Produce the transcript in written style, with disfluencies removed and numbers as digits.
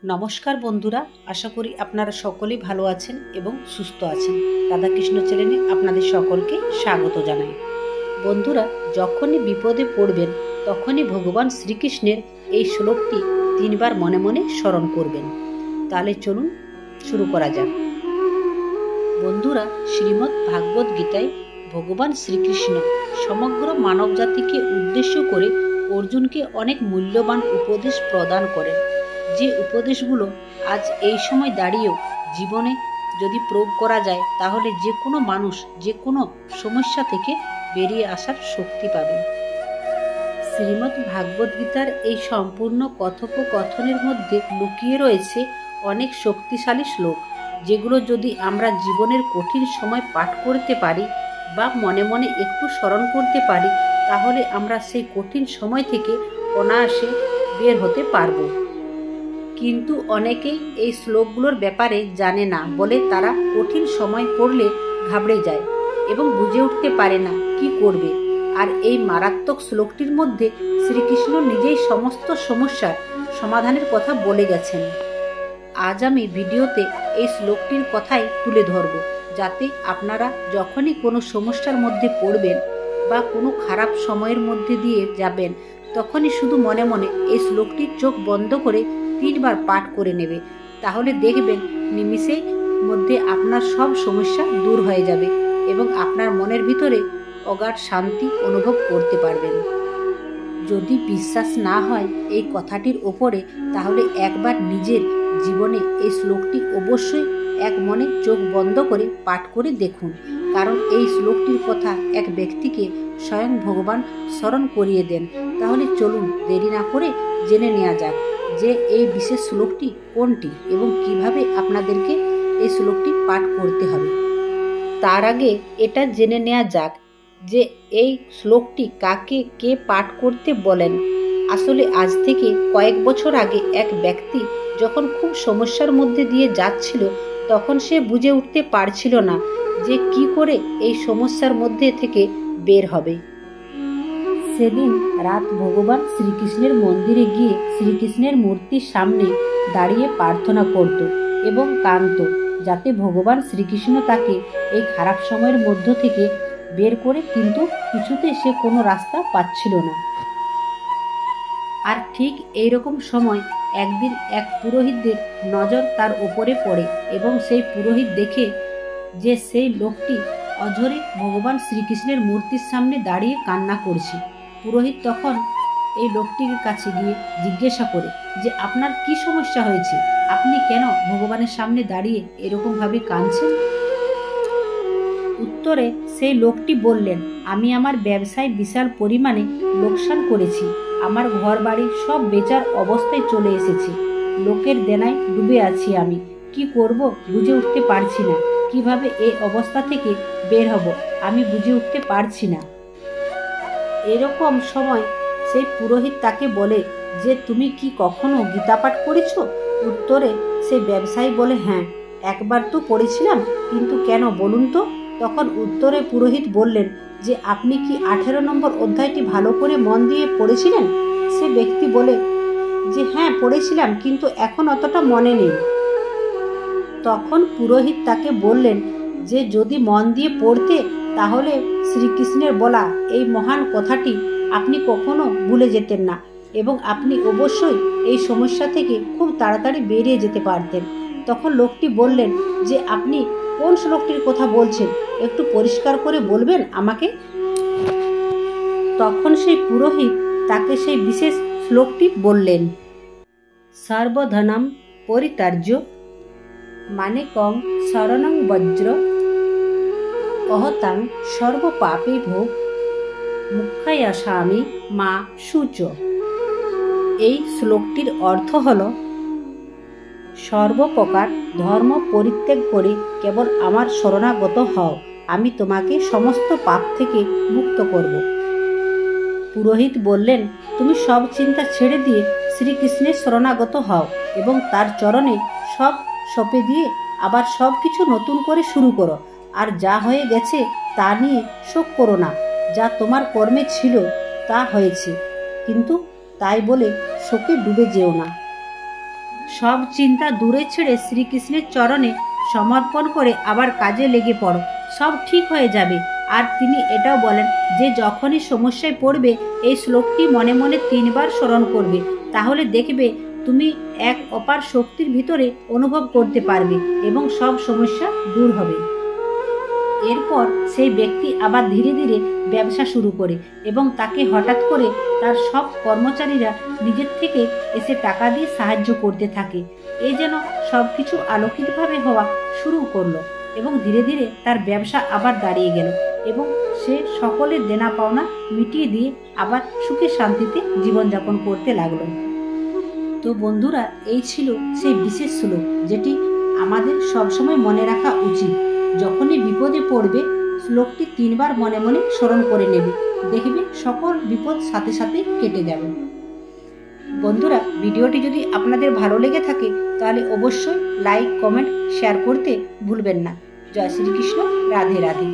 নমস্কার বন্ধুরা, আশা করি আপনারা সকলেই ভালো আছেন এবং সুস্থ আছেন। রাধাকৃষ্ণ চ্যানেলে আপনাদের সকলকে স্বাগত জানাই। বন্ধুরা, যখনই বিপদে পড়বেন তখনই ভগবান শ্রীকৃষ্ণের এই শ্লোকটি 3 বার মনে মনে স্মরণ করবেন। তাহলে চলুন শুরু করা যাক। বন্ধুরা, শ্রীমদ্ ভাগবত গীতায় ভগবান শ্রীকৃষ্ণ সমগ্র মানব জাতিকে উদ্দেশ্য করে অর্জুনকে অনেক মূল্যবান উপদেশ প্রদান করেন। যে উপদেশগুলো আজ এই সময় দাঁড়িয়েও জীবনে যদি প্রয়োগ করা যায় তাহলে যে কোনো মানুষ যে কোনো সমস্যা থেকে বেরিয়ে আসার শক্তি পাবে। শ্রীমদ্ ভাগবত গীতার এই সম্পূর্ণ কথোপকথনের মধ্যে লুকিয়ে রয়েছে অনেক শক্তিশালী শ্লোক, যেগুলো যদি আমরা জীবনের কঠিন সময় পাঠ করতে পারি বা মনে মনে একটু স্মরণ করতে পারি তাহলে আমরা সেই কঠিন সময় থেকে অনায়াসে বের হতে পারবো। কিন্তু অনেকেই এই শ্লোকগুলোর ব্যাপারে জানে না বলে তারা কঠিন সময় পড়লে ঘাবড়ে যায় এবং বুঝে উঠতে পারে না কি করবে। আর এই মারাত্মক শ্লোকটির মধ্যে শ্রীকৃষ্ণ নিজেই সমস্ত সমস্যার সমাধানের কথা বলে গেছেন। আজ আমি ভিডিওতে এই শ্লোকটির কথাই তুলে ধরব, যাতে আপনারা যখনই কোনো সমস্যার মধ্যে পড়বেন বা কোনো খারাপ সময়ের মধ্যে দিয়ে যাবেন তখনই শুধু মনে মনে এই শ্লোকটির চোখ বন্ধ করে 3 বার পাঠ করে নেবে। তাহলে দেখবেন নিমিষের মধ্যে আপনার সব সমস্যা দূর হয়ে যাবে এবং আপনার মনের ভিতরে অগাধ শান্তি অনুভব করতে পারবেন। যদি বিশ্বাস না হয় এই কথাটির ওপরে, তাহলে একবার নিজের জীবনে এই শ্লোকটি অবশ্যই এক মনে চোখ বন্ধ করে পাঠ করে দেখুন, কারণ এই শ্লোকটির কথা এক ব্যক্তিকে স্বয়ং ভগবান স্মরণ করিয়ে দেন। তাহলে চলুন দেরি না করে জেনে নেওয়া যাক যে এই বিশেষ শ্লোকটি কোনটি এবং কিভাবে আপনাদেরকে এই শ্লোকটি পাঠ করতে হবে। তার আগে এটা জেনে নেওয়া যাক যে এই শ্লোকটি কাকে কে পাঠ করতে বলেন। আসলে আজ থেকে কয়েক বছর আগে এক ব্যক্তি যখন খুব সমস্যার মধ্যে দিয়ে যাচ্ছিল তখন সে বুঝে উঠতে পারছিল না যে কি করে এই সমস্যার মধ্যে থেকে বের হবে। সেদিন রাত ভগবান শ্রীকৃষ্ণের মন্দিরে গিয়ে শ্রীকৃষ্ণের মূর্তির সামনে দাঁড়িয়ে প্রার্থনা করত এবং কাঁদত, যাতে ভগবান শ্রীকৃষ্ণ তাকে এই খারাপ সময়ের মধ্য থেকে বের করে, কিন্তু কিছুতে সে কোনো রাস্তা পাচ্ছিল না। আর ঠিক এইরকম সময় একদিন এক পুরোহিতদের নজর তার ওপরে পড়ে এবং সেই পুরোহিত দেখে যে সেই লোকটি অঝরে ভগবান শ্রীকৃষ্ণের মূর্তির সামনে দাঁড়িয়ে কান্না করছে। পুরোহিত তখন এই লোকটির কাছে গিয়ে জিজ্ঞাসা করে যে আপনার কি সমস্যা হয়েছে, আপনি কেন ভগবানের সামনে দাঁড়িয়ে এরকমভাবে কাঁদছেন? উত্তরে সেই লোকটি বললেন, আমি আমার ব্যবসায় বিশাল পরিমাণে লোকসান করেছি, আমার ঘর বাড়ি সব বেচার অবস্থায় চলে এসেছে, লোকের দেনায় ডুবে আছি, আমি কি করব বুঝে উঠতে পারছি না, কিভাবে এই অবস্থা থেকে বের হব আমি বুঝে উঠতে পারছি না। এরকম সময় সেই পুরোহিত তাকে বলে যে তুমি কি কখনো গীতা পাঠ করেছ? উত্তরে সেই ব্যবসায়ী বলে, হ্যাঁ, একবার তো পড়েছিলাম, কিন্তু কেন বলুন তো? তখন উত্তরে পুরোহিত বললেন যে আপনি কি 18 নম্বর অধ্যায়টি ভালো করে মন দিয়ে পড়েছিলেন? সে ব্যক্তি বলে যে হ্যাঁ পড়েছিলাম, কিন্তু এখন অতটা মনে নেই। তখন পুরোহিত তাকে বললেন যে যদি মন দিয়ে পড়তে তাহলে শ্রীকৃষ্ণের বলা এই মহান কথাটি আপনি কখনো ভুলে যেতেন না এবং আপনি অবশ্যই এই সমস্যা থেকে খুব তাড়াতাড়ি বেরিয়ে যেতে পারতেন। তখন লোকটি বললেন যে আপনি কোন শ্লোকটির কথা বলছেন, একটু পরিষ্কার করে বলবেন আমাকে? তখন সেই পুরোহিত তাকে সেই বিশেষ শ্লোকটি বললেন, সর্বধনম পরিত্যাজ্য মানেকং শরণং বজ্র অহতাং সর্বপাপেভ্যো মুখ্যায়াসামি মা শুচ। এই শ্লোকটির অর্থ হল, সর্বপ্রকার ধর্ম পরিত্যাগ করে কেবল আমার শরণাগত হও, আমি তোমাকে সমস্ত পাপ থেকে মুক্ত করব। পুরোহিত বললেন, তুমি সব চিন্তা ছেড়ে দিয়ে শ্রীকৃষ্ণের শরণাগত হও এবং তার চরণে সব সঁপে দিয়ে আবার সব কিছু নতুন করে শুরু করো। আর যা হয়ে গেছে তা নিয়ে শোক করো না, যা তোমার কর্মে ছিল তা হয়েছে, কিন্তু তাই বলে শোকে ডুবে যেও না। সব চিন্তা দূরে ছেড়ে শ্রীকৃষ্ণের চরণে সমর্পণ করে আবার কাজে লেগে পড়ো, সব ঠিক হয়ে যাবে। আর তিনি এটাও বলেন যে যখনই সমস্যায় পড়বে এই শ্লোকটি মনে মনে 3 বার স্মরণ করবে, তাহলে দেখবে তুমি এক অপার শক্তির ভিতরে অনুভব করতে পারবে এবং সব সমস্যা দূর হবে। এরপর সেই ব্যক্তি আবার ধীরে ধীরে ব্যবসা শুরু করে এবং তাকে হঠাৎ করে তার সব কর্মচারীরা নিজের থেকে এসে টাকা দিয়ে সাহায্য করতে থাকে। এই যেন সব কিছু আলোকিতভাবে হওয়া শুরু করলো এবং ধীরে ধীরে তার ব্যবসা আবার দাঁড়িয়ে গেল এবং সে সকলের দেনা পাওনা মিটিয়ে দিয়ে আবার সুখে শান্তিতে জীবনযাপন করতে লাগলো। তো বন্ধুরা, এই ছিল সেই বিশেষ শ্লোক যেটি আমাদের সবসময় মনে রাখা উচিত। যখনই বিপদে পড়বে শ্লোকটি 3 বার মনে মনে স্মরণ করে নেবে, দেখবে সকল বিপদ সাথে সাথে কেটে যাবে। বন্ধুরা, ভিডিওটি যদি আপনাদের ভালো লেগে থাকে তাহলে অবশ্যই লাইক, কমেন্ট, শেয়ার করতে ভুলবেন না। জয় শ্রীকৃষ্ণ, রাধে রাধে।